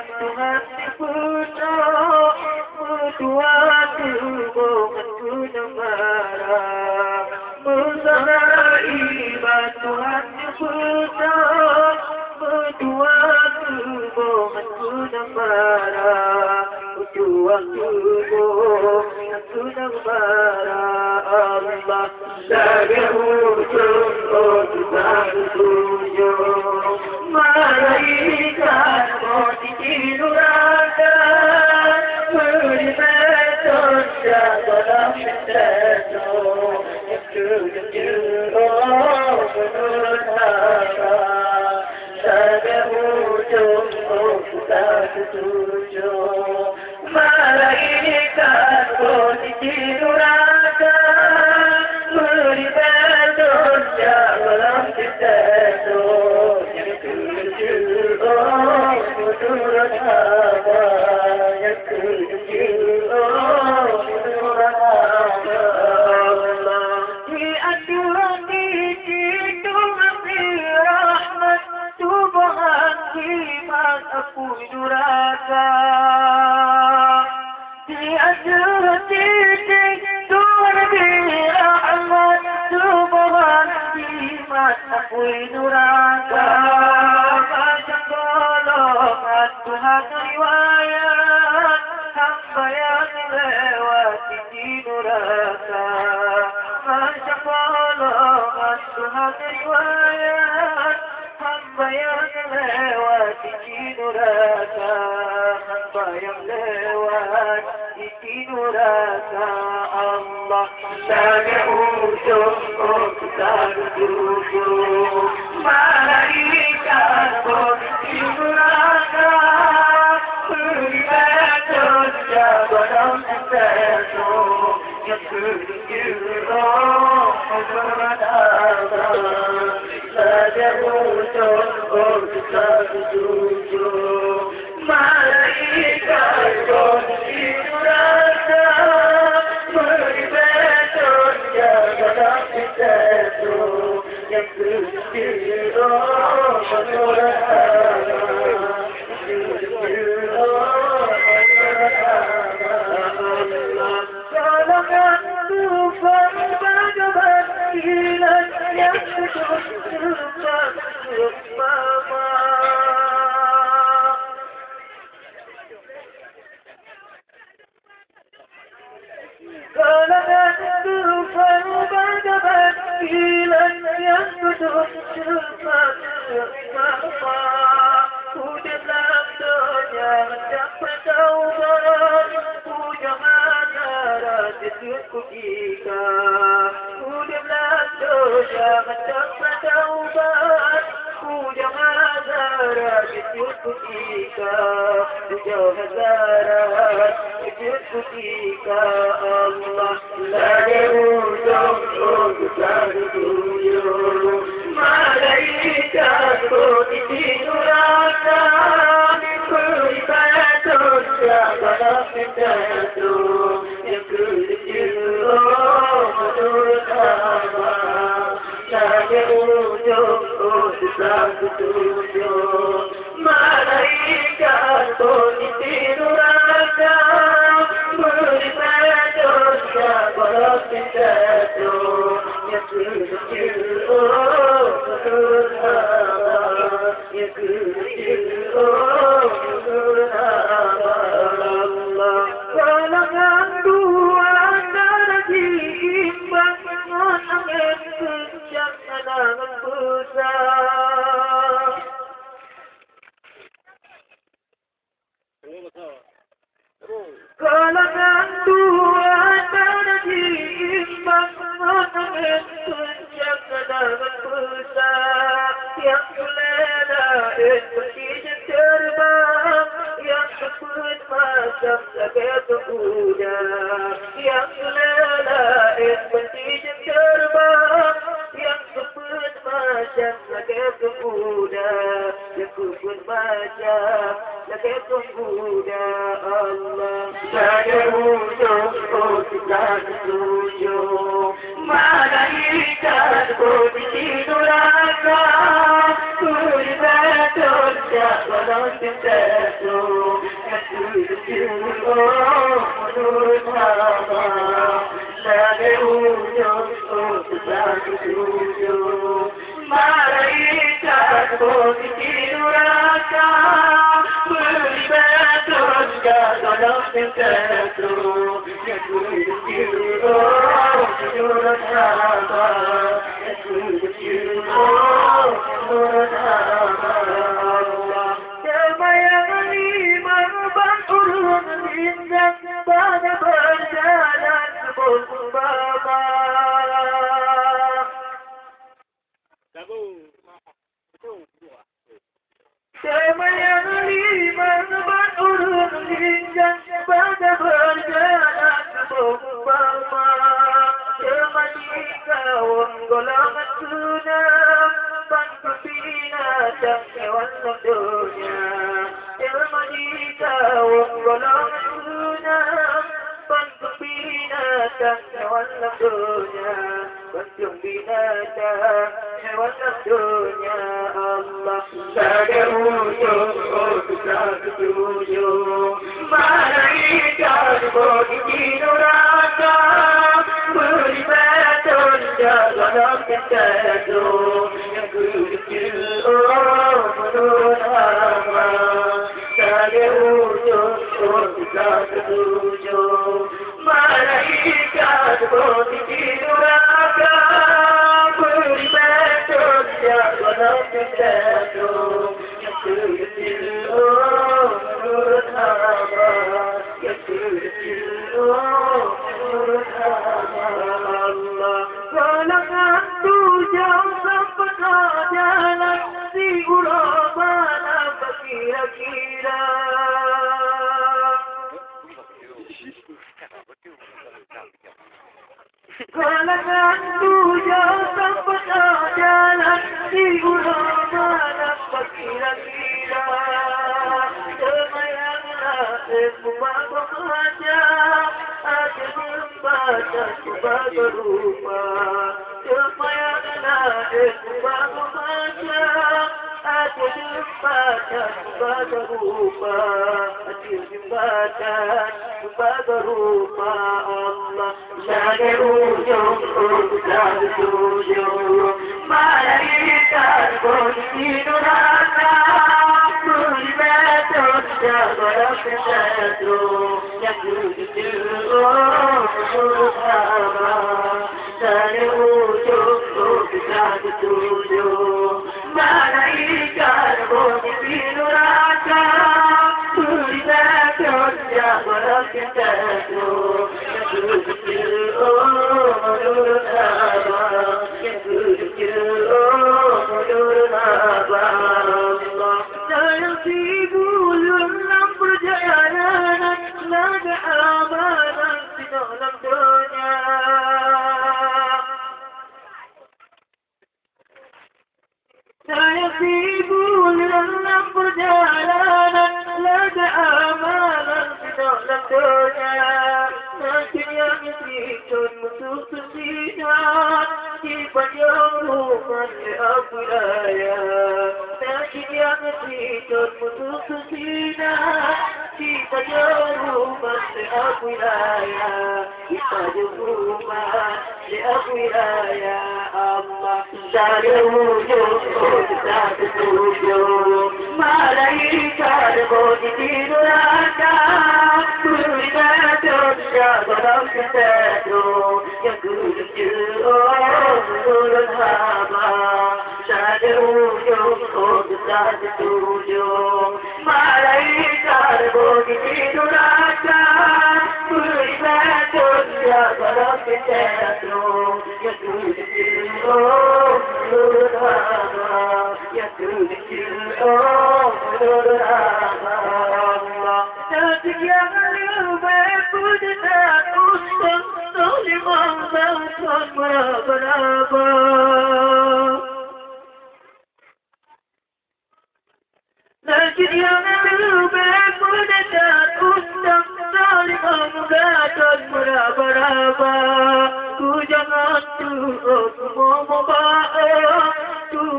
Tuhan diputar, berdua hubunganku marah. Bersama ibadah Tuhan diputar, berdua hubunganku marah. Berdua hubunganku marah. Allah sagamu sungguh Tuhan tujuh. Malaikat posisi neraka beribadah dalam sesuatu yang tujuh menurut Allah. Sagamu sungguh Tuhan tujuh. Malaikat posisi neraka beribadah dalam sesuatu yang tujuh menurut Allah. Yang tujuh menurut Allah. Di aturan itu memberi rahmat Tuhan iman aku duraka. Di aturan itu memberi rahmat Tuhan iman aku duraka. Macam golongan Tuhan riwayat hamba yang lewati di neraka. Macam golongan Tuhan riwayat hamba yang lewati di neraka. Hamba yang lewat di neraka. Allah sagamu sungguh Tuhan tujuh. Malaikat posisi neraka beribadah dalam sesuatu yang tujuh menurut Allah. Sagamu sungguh Tuhan tujuh. Malaikat posisi neraka beribadah dalam sesuatu yang tujuh menurut Allah. Golongan tufan pada batilan yang tujuh bersama. Golongan tufan pada batilan yang tujuh bersama. Udah dalam dunia mencapai taubat, jangan harap ditutup jika. Udah dalam dunia mencapai taubat, jangan harap ditutup jika. Jangan harap ditutup jika. Allah sagamu sungguh Tuhan tujuh. Malaikat posisi neraka beribadah dalam sesuatu yang tujuh menurut Allah. Sagamu sungguh Tuhan tujuh. Malaikat posisi neraka beribadah dalam sesuatu yang tujuh menurut Allah. Yang tujuh menurut Allah. Golongan dua antara diimbang dengan angin kencang halangan besar. Golongan dua antara diimbang dengan angin kencang halangan besar. Yang selera seperti terbang, yang seput macam sakit kuda. Yang selera seperti terbang, yang seput macam sakit kuda. Yang seput macam sakit kuda. Allah sagamu sungguh Tuhan tujuh. Malaikat posisi neraka beribadah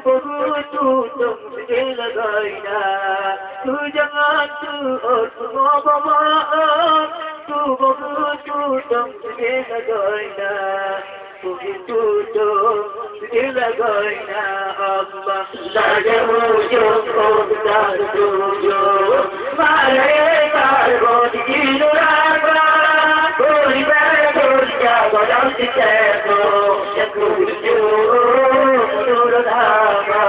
बहुत तुमसे लगाइना तू jangan tuh semua bawa tu बहुत तुमसे लगाइना begitu tuh लगाइना Allah lagi ujung tak tujuh malaikat bodi nuraba bodi bodi jaga dan siteto yang tujuh nuraba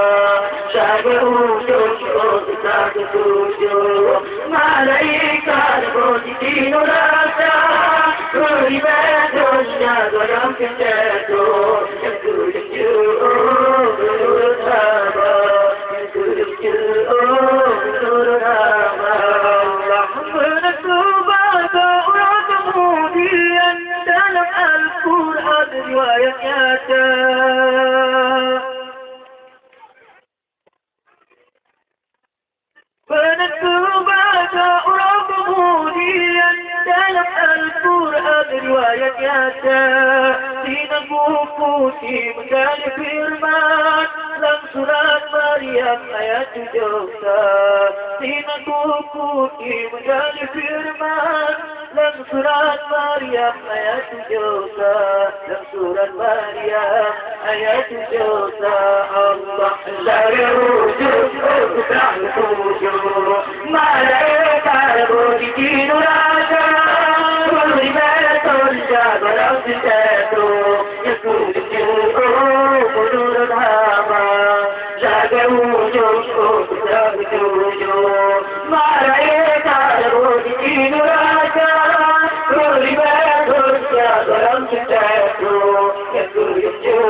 lagi ujung tak tujuh malaikat bodi nuraba bodi bodi jaga dan siteto yang tujuh nuraba dalam Al-Quran riwayat nyata penentu bahasa orang kemudian dalam Al-Quran riwayat nyata sinar buku menjadi firman dalam surat Maryam ayat 7 sinar buku menjadi firman dalam surat Maryam ayat 7 dalam surat Maryam ayat 7 Allah dari wujud tak tujuh malaikat bodi nuraka beri betul jaga dan siteto yang tujuh menurut hamba jaga wujud tak tujuh malaikat bodi nuraka beri betul jaga dan siteto yang tujuh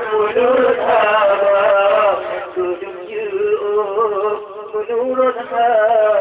menurut hamba menurut hamba